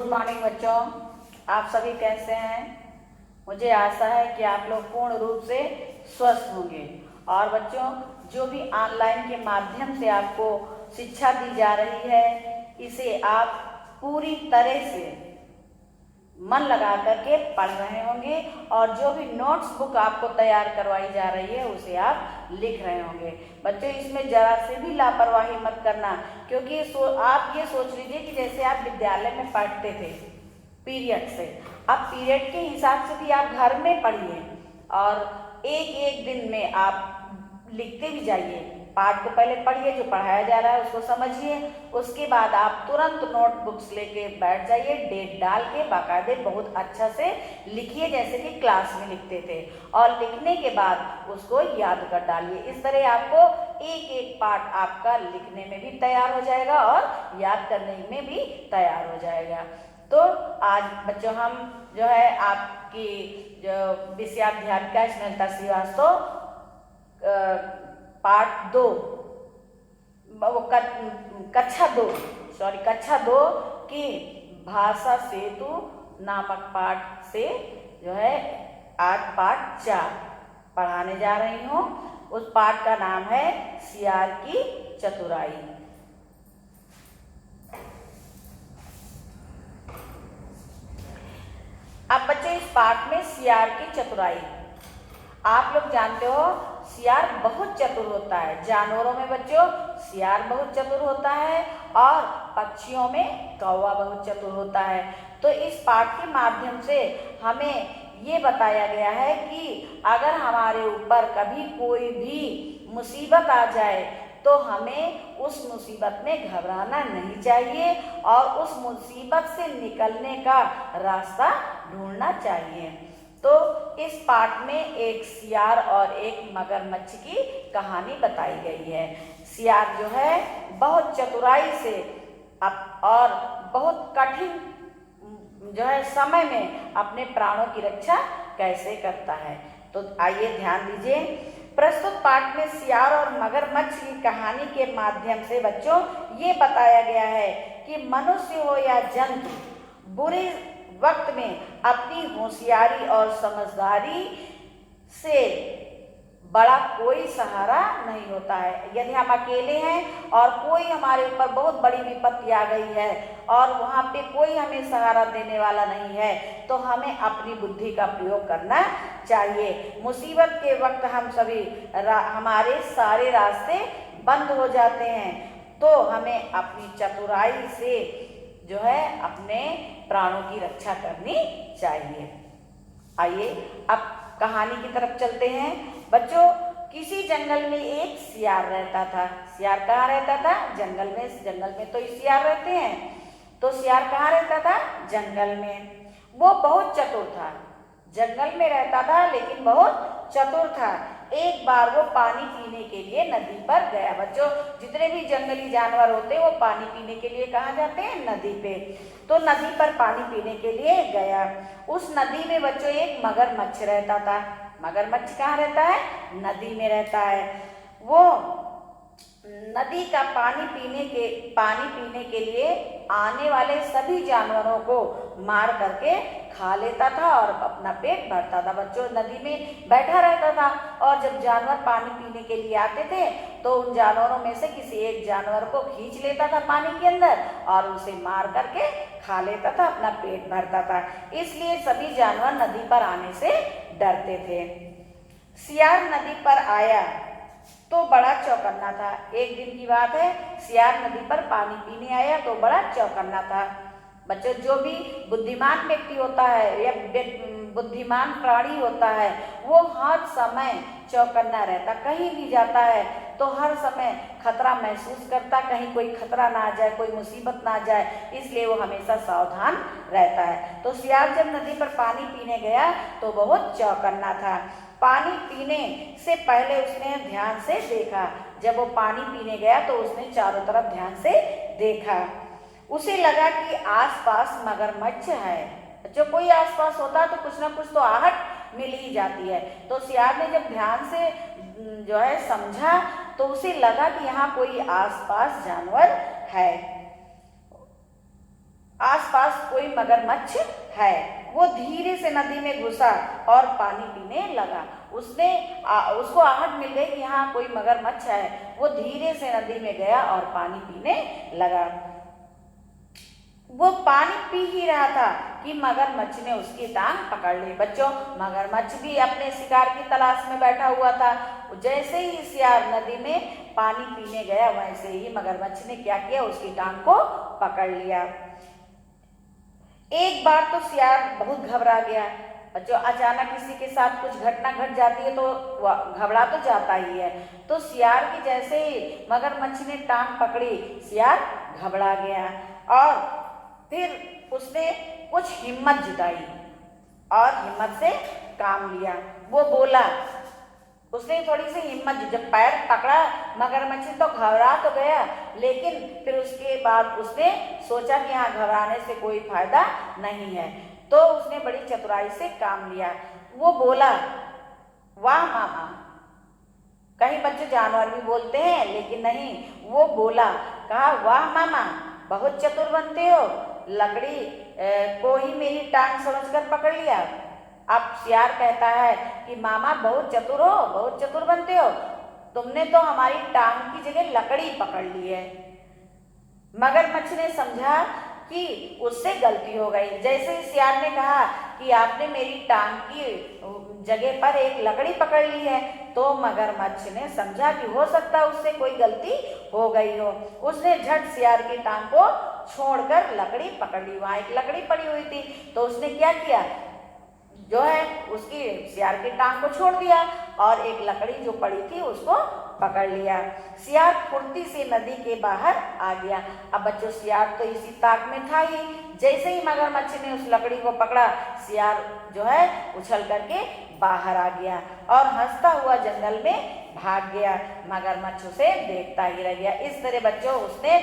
Good morning बच्चों, आप सभी कैसे हैं। मुझे आशा है कि आप लोग पूर्ण रूप से स्वस्थ होंगे। और बच्चों, जो भी ऑनलाइन के माध्यम से आपको शिक्षा दी जा रही है, इसे आप पूरी तरह से मन लगा करके पढ़ रहे होंगे और जो भी नोट्स बुक आपको तैयार करवाई जा रही है उसे आप लिख रहे होंगे। बच्चों, इसमें जरा से भी लापरवाही मत करना, क्योंकि आप ये सोच लीजिए कि जैसे आप विद्यालय में पढ़ते थे पीरियड से, अब पीरियड के हिसाब से भी आप घर में पढ़िए और एक एक दिन में आप लिखते भी जाइए। पाठ को पहले पढ़िए, जो पढ़ाया जा रहा है उसको समझिए, उसके बाद आप तुरंत नोटबुक्स लेके बैठ जाइए, डेट डाल के बाकायदे बहुत अच्छा से लिखिए जैसे कि क्लास में लिखते थे। और लिखने के बाद उसको याद कर डालिए। इस तरह आपको एक एक पाठ आपका लिखने में भी तैयार हो जाएगा और याद करने में भी तैयार हो जाएगा। तो आज बच्चों हम जो है आपकी जो विषयाध्यापिका स्नेहलता श्रीवास्तव पार्ट 2 कक्षा 2 की भाषा सेतु नामक पाठ से जो है आज पाठ 4 पढ़ाने जा रही हूँ। उस पाठ का नाम है सियार की चतुराई। अब बच्चे, इस पाठ में सियार की चतुराई, आप लोग जानते हो सियार बहुत चतुर होता है। जानवरों में बच्चों सियार बहुत चतुर होता है और पक्षियों में कौवा बहुत चतुर होता है। तो इस पाठ के माध्यम से हमें ये बताया गया है कि अगर हमारे ऊपर कभी कोई भी मुसीबत आ जाए तो हमें उस मुसीबत में घबराना नहीं चाहिए और उस मुसीबत से निकलने का रास्ता ढूंढना चाहिए। तो इस पाठ में एक सियार और एक मगरमच्छ की कहानी बताई गई है। सियार जो है बहुत चतुराई से और बहुत कठिन जो है समय में अपने प्राणों की रक्षा कैसे करता है। तो आइए ध्यान दीजिए। प्रस्तुत पाठ में सियार और मगरमच्छ की कहानी के माध्यम से बच्चों ये बताया गया है कि मनुष्य हो या जंतु, बुरे वक्त में अपनी होशियारी और समझदारी से बड़ा कोई सहारा नहीं होता है। यदि हम अकेले हैं और कोई हमारे ऊपर बहुत बड़ी विपत्ति आ गई है और वहाँ पे कोई हमें सहारा देने वाला नहीं है, तो हमें अपनी बुद्धि का प्रयोग करना चाहिए। मुसीबत के वक्त हम सभी हमारे सारे रास्ते बंद हो जाते हैं, तो हमें अपनी चतुराई से जो है अपने प्राणों की रक्षा करनी चाहिए। आइए अब कहानी की तरफ चलते हैं। बच्चों, किसी जंगल में एक सियार रहता था। सियार कहाँ रहता था? जंगल में। जंगल में तो सियार रहते हैं। तो सियार कहाँ रहता था? जंगल में। वो बहुत चतुर था, जंगल में रहता था लेकिन बहुत चतुर था। एक बार वो पानी पीने के लिए नदी पर गया। बच्चों, जितने भी जंगली जानवर होते हैं वो पानी पीने के लिए कहाँ जाते हैं? नदी पे। तो नदी पर पानी पीने के लिए गया। उस नदी में बच्चों एक मगरमच्छ रहता था। मगरमच्छ कहाँ रहता है? नदी में रहता है। वो नदी का पानी पीने के लिए आने वाले सभी जानवरों को मार करके खा लेता था और अपना पेट भरता था। बच्चों, नदी में बैठा रहता था और जब जानवर पानी पीने के लिए आते थे तो उन जानवरों में से किसी एक जानवर को खींच लेता था पानी के अंदर और उसे मार करके खा लेता था, अपना पेट भरता था। इसलिए सभी जानवर नदी पर आने से डरते थे। सियार नदी पर आया तो बड़ा चौकन्ना था। एक दिन की बात है, सियार नदी पर पानी पीने आया तो बड़ा चौकन्ना था। बच्चों, जो भी बुद्धिमान व्यक्ति होता है या बुद्धिमान प्राणी होता है वो हर समय चौकन्ना रहता। कहीं भी जाता है तो हर समय खतरा महसूस करता, कहीं कोई खतरा ना आ जाए, कोई मुसीबत ना आ जाए, इसलिए वो हमेशा सावधान रहता है। तो सियार जब नदी पर पानी पीने गया तो बहुत चौकन्ना था। पानी पीने से पहले उसने ध्यान से देखा। जब वो पानी पीने गया तो उसने चारों तरफ ध्यान से देखा। उसे लगा कि आसपास मगरमच्छ है। जो कोई आसपास होता तो कुछ ना कुछ तो आहट मिल ही जाती है। तो सियार ने जब ध्यान से जो है समझा तो उसे लगा कि यहाँ कोई आसपास जानवर है। आसपास कोई मगरमच्छ है। वो धीरे से नदी में घुसा और पानी पीने लगा। उसको आहट मिल गई कि यहाँ कोई मगरमच्छ है। वो धीरे से नदी में गया और पानी पीने लगा। वो पानी पी ही रहा था कि मगरमच्छ ने उसकी टांग पकड़ ली। बच्चों, मगरमच्छ भी अपने शिकार की तलाश में बैठा हुआ था। जैसे ही सियार नदी में पानी पीने गया, वैसे ही मगरमच्छ ने क्या किया, उसकी टांग को पकड़ लिया। एक बार तो सियार बहुत घबरा गया। बच्चों, अचानक किसी के साथ कुछ घटना घट जाती है तो घबरा तो जाता ही है। तो सियार की जैसे ही मगरमच्छ ने टांग पकड़ी, सियार घबरा गया और फिर उसने कुछ हिम्मत जुटाई और हिम्मत से काम लिया। वो बोला, उसने थोड़ी सी हिम्मत, जब पैर पकड़ा मगरमच्छ तो घबरा तो गया, लेकिन फिर उसके बाद उसने सोचा कि हाँ, घबराने से कोई फायदा नहीं है। तो उसने बड़ी चतुराई से काम लिया। वो बोला, वाह मामा। कई बच्चे जानवर भी बोलते हैं, लेकिन नहीं, वो बोला, कहा, वाह मामा, बहुत चतुर बनते हो। लकड़ी को ही मेरी टांग समझकर पकड़ लिया। अब सियार कहता है कि मामा बहुत चतुर हो, बहुत चतुर बनते हो, तुमने तो हमारी टांग की जगह लकड़ी पकड़ ली है। मगरमच्छ ने समझा कि उससे गलती हो गई। जैसे ही सियार ने कहा कि आपने मेरी टांग की जगह पर एक लकड़ी पकड़ ली है, तो मगरमच्छ ने समझा कि हो सकता है उससे कोई गलती हो गई हो। उसने झट सियार की टांग को छोड़कर लकड़ी पकड़ ली। वहां एक लकड़ी पड़ी हुई थी, तो उसने क्या किया, जो है उसकी सियार की टांग को छोड़ दिया और एक लकड़ी जो पड़ी थी उसको पकड़ लिया। सियार फुर्ती से नदी के बाहर आ गया। अब बच्चों, सियार तो इसी ताक में था ही। जैसे ही मगरमच्छ ने उस लकड़ी को पकड़ा, सियार जो है उछल करके बाहर आ गया और हंसता हुआ जंगल में भाग गया। मगरमच्छ उसे देखता ही रह गया। इस तरह बच्चों, उसने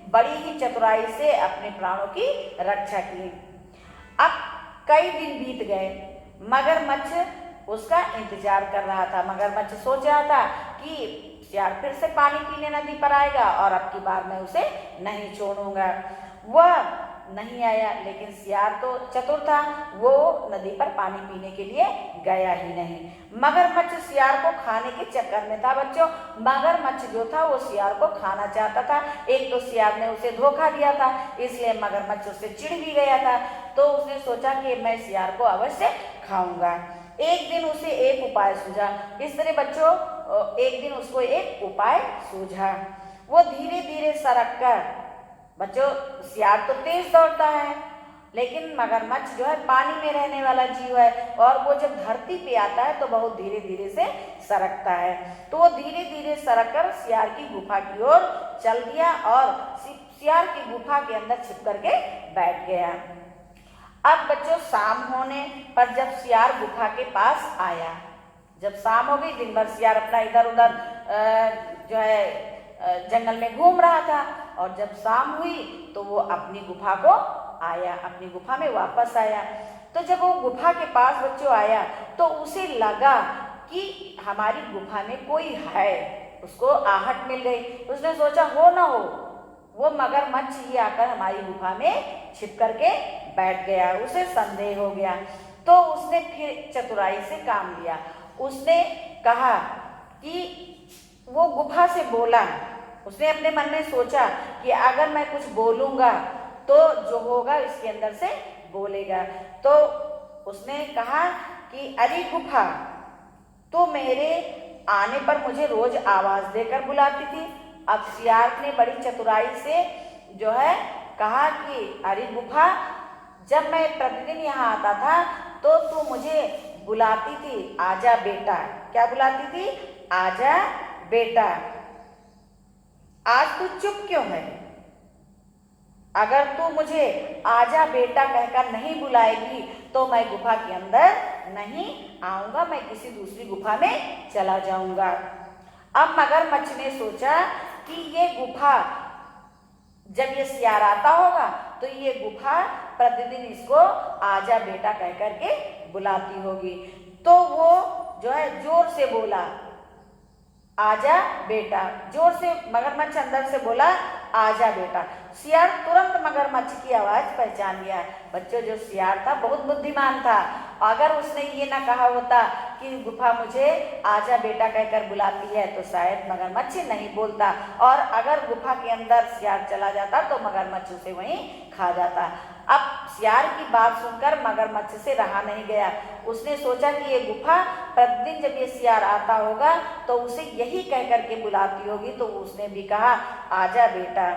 बड़ी ही चतुराई से अपने प्राणों की रक्षा की। अब कई दिन बीत गए। मगरमच्छ उसका इंतजार कर रहा था। मगरमच्छ सोच रहा था कि सियार फिर से पानी पीने नदी पर आएगा और अब की बार मैं उसे नहीं छोड़ूंगा। वह नहीं आया, लेकिन सियार तो चतुर था, वो नदी पर पानी पीने के लिए गया ही नहीं। मगरमच्छ सियार को खाने के चक्कर में था। बच्चों, मगरमच्छ जो था वो सियार को खाना चाहता था। एक तो सियार ने उसे धोखा दिया था, इसलिए मगरमच्छ उससे चिढ़ भी गया था। तो उसने सोचा कि मैं सियार को अवश्य खाऊंगा। एक दिन उसे एक उपाय सूझा। इस तरह बच्चों, एक दिन उसको एक उपाय सूझा। वो धीरे धीरे सरक कर, बच्चों, सियार तो तेज दौड़ता है, लेकिन मगरमच्छ जो है पानी में रहने वाला जीव है और वो जब धरती पे आता है तो बहुत धीरे धीरे से सरकता है। तो वो धीरे धीरे सरक कर सियार की गुफा की ओर चल दिया और सियार की गुफा के अंदर छिप करके बैठ गया। अब बच्चों, शाम होने पर जब सियार गुफा के पास आया, जब शाम हो गई, दिन भर सियार अपना इधर उधर जो है जंगल में घूम रहा था, और जब शाम हुई तो वो अपनी गुफा को आया, अपनी गुफा में वापस आया। तो जब वो गुफा के पास बच्चों आया तो उसे लगा कि हमारी गुफा में कोई है। उसको आहट मिल गई। उसने सोचा, हो ना हो वो मगरमच्छ ही आकर हमारी गुफा में छिप करके बैठ गया। उसे संदेह हो गया। तो उसने फिर चतुराई से काम लिया। उसने कहा कि वो गुफा से बोला। उसने अपने मन में सोचा कि अगर मैं कुछ बोलूंगा तो जो होगा इसके अंदर से बोलेगा। तो उसने कहा कि अरे गुफा, तो मेरे आने पर मुझे रोज आवाज देकर बुलाती थी। अब सियार ने बड़ी चतुराई से जो है कहा कि अरे गुफा, जब मैं प्रतिदिन यहाँ आता था तो तू मुझे बुलाती थी, आजा बेटा। क्या बुलाती थी? आजा बेटा। आज तू चुप क्यों है? अगर तू मुझे आजा बेटा कहकर नहीं बुलाएगी तो मैं गुफा के अंदर नहीं आऊंगा, मैं किसी दूसरी गुफा में चला जाऊंगा। अब मगरमच्छ ने सोचा कि ये गुफा, जब ये सियार आता होगा तो ये गुफा प्रतिदिन इसको आजा बेटा कह करके बुलाती होगी। तो वो जो है जोर से बोला, आजा बेटा। जोर से मगरमच्छ अंदर से बोला, आजा बेटा। सियार तुरंत मगरमच्छ की आवाज पहचान गया। बच्चों, जो सियार था बहुत बुद्धिमान था। अगर उसने ये ना कहा होता कि गुफा मुझे आजा बेटा कहकर बुलाती है तो शायद मगरमच्छ नहीं बोलता, और अगर गुफा के अंदर सियार चला जाता तो मगरमच्छ उसे वहीं खा जाता। अब सियार की बात सुनकर मगरमच्छ से रहा नहीं गया। उसने सोचा कि ये गुफा प्रतिदिन जब ये सियार आता होगा तो उसे यही कह करके बुलाती होगी, तो उसने भी कहा आजा बेटा।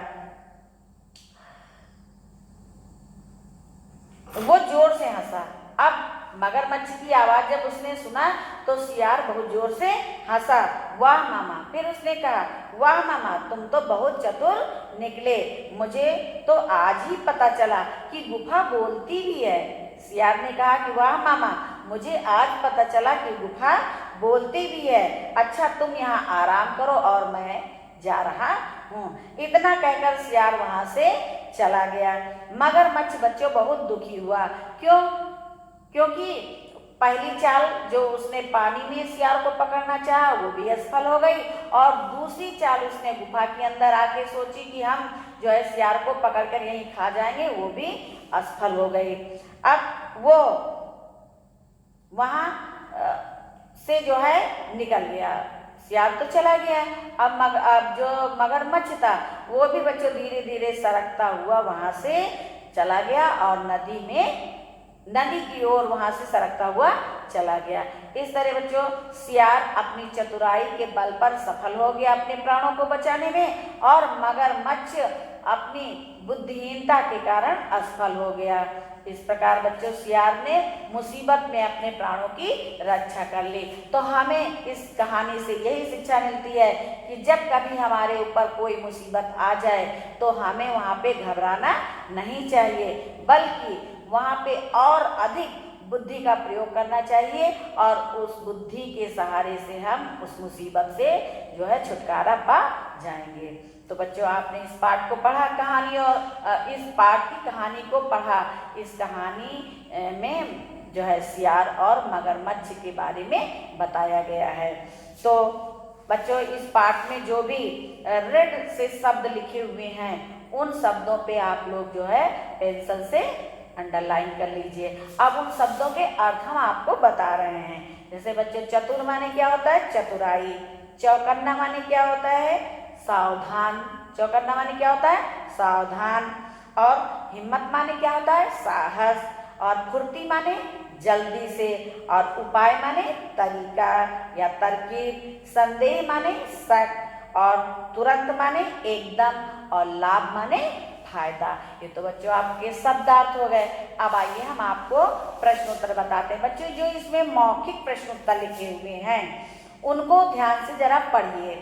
वो जोर से हंसा। अब मगरमच्छ की आवाज जब उसने सुना तो सियार बहुत जोर से हंसा। वाह मामा। फिर उसने कहा वाह मामा, तुम तो बहुत चतुर निकले, मुझे तो आज ही पता चला कि गुफा बोलती भी है। सियार ने कहा कि वाह मामा, मुझे आज पता चला कि गुफा बोलती भी है। अच्छा, तुम यहाँ आराम करो और मैं जा रहा हूँ। इतना कहकर सियार वहां से चला गया। मगरमच्छ बच्चों बहुत दुखी हुआ। क्यों? क्योंकि पहली चाल जो उसने पानी में सियार को पकड़ना चाहा वो भी असफल हो गई, और दूसरी चाल उसने गुफा के अंदर आके सोची कि हम जो है सियार को पकड़कर यहीं खा जाएंगे, वो भी असफल हो गई। अब वो वहां से जो है निकल गया। सियार तो चला गया। अब जो मगरमच्छ था वो भी बच्चों धीरे धीरे सरकता हुआ वहां से चला गया और नदी की ओर वहां से सरकता हुआ चला गया। इस तरह बच्चों सियार अपनी चतुराई के बल पर सफल हो गया अपने प्राणों को बचाने में, और मगरमच्छ अपनी बुद्धिहीनता के कारण असफल हो गया। इस प्रकार बच्चों सियार ने मुसीबत में अपने प्राणों की रक्षा कर ली। तो हमें इस कहानी से यही शिक्षा मिलती है कि जब कभी हमारे ऊपर कोई मुसीबत आ जाए तो हमें वहाँ पे घबराना नहीं चाहिए, बल्कि वहाँ पे और अधिक बुद्धि का प्रयोग करना चाहिए, और उस बुद्धि के सहारे से हम उस मुसीबत से जो है छुटकारा पा जाएंगे। तो बच्चों आपने इस पाठ को पढ़ा कहानी, और इस पाठ की कहानी को पढ़ा। इस कहानी में जो है सियार और मगरमच्छ के बारे में बताया गया है। तो बच्चों इस पाठ में जो भी रेड से शब्द लिखे हुए हैं उन शब्दों पे आप लोग जो है पेंसिल से अंडरलाइन कर लीजिए। अब उन शब्दों के अर्थ हम आपको बता रहे हैं। जैसे बच्चे चतुर माने क्या होता है? चतुराई। चौकन्ना माने क्या होता है? सावधान। चौकन्ना माने क्या होता है? सावधान। और हिम्मत माने क्या होता है? साहस। और फुर्ती माने जल्दी से। और उपाय माने तरीका या तरकीब। संदेह माने शक। और तुरंत माने एकदम। और लाभ माने फायदा। ये तो बच्चों आपके शब्दार्थ हो गए। अब आइए हम आपको प्रश्नोत्तर बताते हैं। बच्चों जो इसमें मौखिक प्रश्नोत्तर लिखे हुए हैं उनको ध्यान से जरा पढ़िए।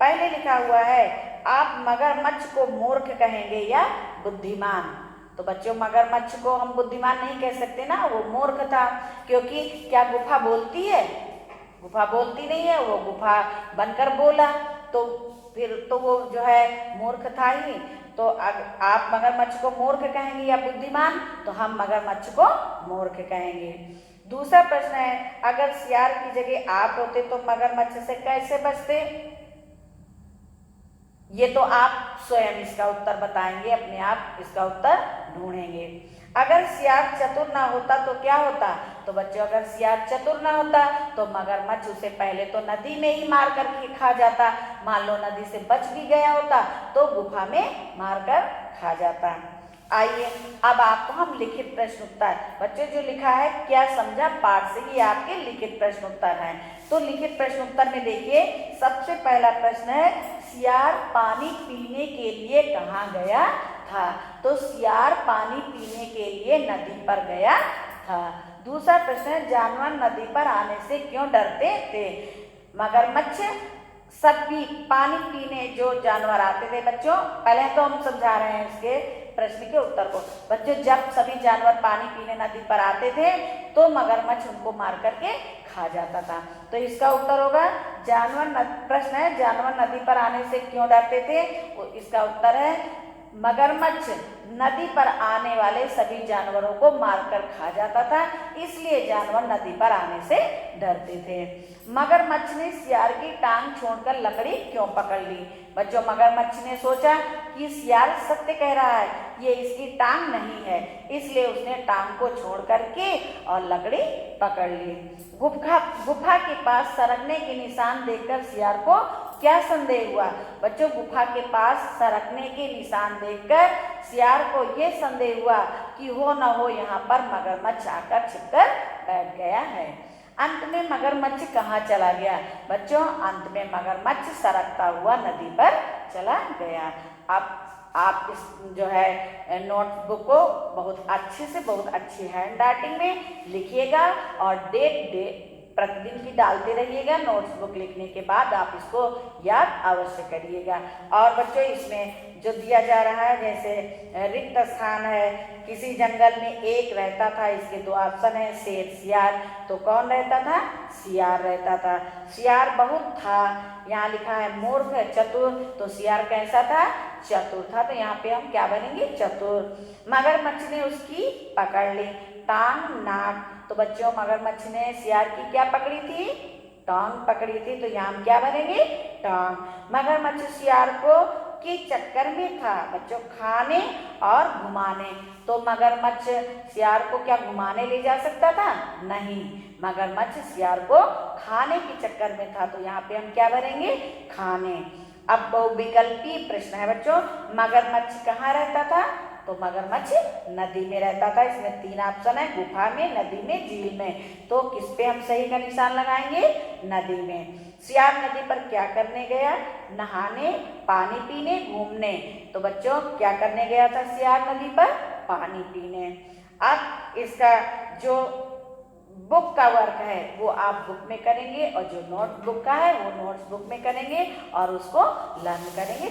पहले लिखा हुआ है आप मगरमच्छ को मूर्ख कहेंगे या बुद्धिमान। तो बच्चों मगरमच्छ को हम बुद्धिमान नहीं कह सकते ना, वो मूर्ख था। क्योंकि क्या गुफा बोलती है? गुफा बोलती नहीं है, वो गुफा बनकर बोला, तो फिर तो वो जो है मूर्ख था ही। तो आप मगरमच्छ को मूर्ख कहेंगे या बुद्धिमान? तो हम मगरमच्छ को मूर्ख कहेंगे। दूसरा प्रश्न है अगर सियार की जगह आप होते तो मगरमच्छ से कैसे बचते? ये तो आप स्वयं इसका उत्तर बताएंगे, अपने आप इसका उत्तर ढूंढेंगे। अगर सियार चतुर ना होता तो क्या होता? तो बच्चों अगर सियार चतुर ना होता तो मगरमच्छ उसे पहले तो नदी में ही मार करके खा जाता। मान लो नदी से बच भी गया होता तो गुफा में मारकर खा जाता। आइए अब आपको हम लिखित प्रश्न उत्तर, बच्चों जो लिखा है क्या समझा पाठ से, ये आपके लिखित प्रश्न उत्तर हैं। तो लिखित प्रश्न उत्तर में देखिए सबसे पहला प्रश्न है सियार पानी पीने के लिए कहाँ गया था? तो सियार पानी पीने के लिए नदी पर गया था। दूसरा प्रश्न है जानवर नदी पर आने से क्यों डरते थे? मगरमच्छ सभी पानी पीने जो जानवर आते थे, बच्चों पहले तो हम समझा रहे हैं इसके प्रश्न के उत्तर को। बच्चों जब सभी जानवर पानी पीने नदी पर आते थे तो मगरमच्छ उनको मार करके खा जाता था। तो इसका उत्तर होगा प्रश्न है जानवर नदी पर आने से क्यों डरते थे? इसका उत्तर है मगरमच्छ नदी पर आने वाले सभी जानवरों को मारकर खा जाता था, इसलिए जानवर नदी पर आने से डरते थे। मगरमच्छ ने सियार की टांग छोड़कर लकड़ी क्यों पकड़ ली? बच्चों, मगरमच्छ ने सोचा कि सियार सत्य कह रहा है, ये इसकी टांग नहीं है, इसलिए उसने टांग को छोड़ करके और लकड़ी पकड़ ली। गुफा के पास सरकने के निशान देखकर सियार को क्या संदेह हुआ? बच्चों, गुफा के पास सरकने के निशान देखकर सियार को ये संदेह हुआ कि हो न हो यहाँ पर मगरमच्छ आकर छिपकर बैठ गया है। अंत में मगरमच्छ कहाँ चला गया? बच्चों, अंत में मगरमच्छ सरकता हुआ नदी पर चला गया। अब आप इस जो है नोटबुक को बहुत अच्छे से, बहुत अच्छी हैंड राइटिंग में लिखिएगा और डेट प्रतिदिन की डालते रहिएगा। नोट्स बुक लिखने के बाद आप इसको याद अवश्य करिएगा। और बच्चों, इसमें जो दिया जा रहा है, जैसे रिक्त स्थान है, किसी जंगल में एक रहता था, इसके दो ऑप्शन है, शेर सियार। तो कौन रहता था? सियार रहता था। सियार बहुत था, यहाँ लिखा है मूर्ख चतुर, तो सियार कैसा था? चतुर था। तो यहाँ पे हम क्या बनेंगे? चतुर। मगरमच्छ ने उसकी पकड़ ली टांग नाक। तो बच्चों, मगरमच्छ ने सियार की क्या पकड़ी थी? टांग पकड़ी थी। तो यहाँ हम क्या बनेंगे? टांग। मगरमच्छ सियार को के चक्कर में था बच्चों, खाने और घुमाने। तो मगरमच्छ सियार को क्या घुमाने ले जा सकता था? नहीं, मगरमच्छ सियार को खाने के चक्कर में था। तो यहाँ पे हम क्या भरेंगे? खाने। अब बहुविकल्पी प्रश्न है बच्चों, मगरमच्छ कहाँ रहता था? तो मगरमच्छ नदी में रहता था। इसमें तीन ऑप्शन है, गुफा में, नदी में, झील में। तो किस पे हम सही का निशान लगाएंगे? नदी में। सियार नदी पर क्या करने गया? नहाने, पानी पीने, घूमने। तो बच्चों, क्या करने गया था सियार नदी पर? पानी पीने। अब इसका जो बुक का वर्क है वो आप बुक में करेंगे और जो नोटबुक का है वो नोट्स बुक में करेंगे और उसको लर्न करेंगे।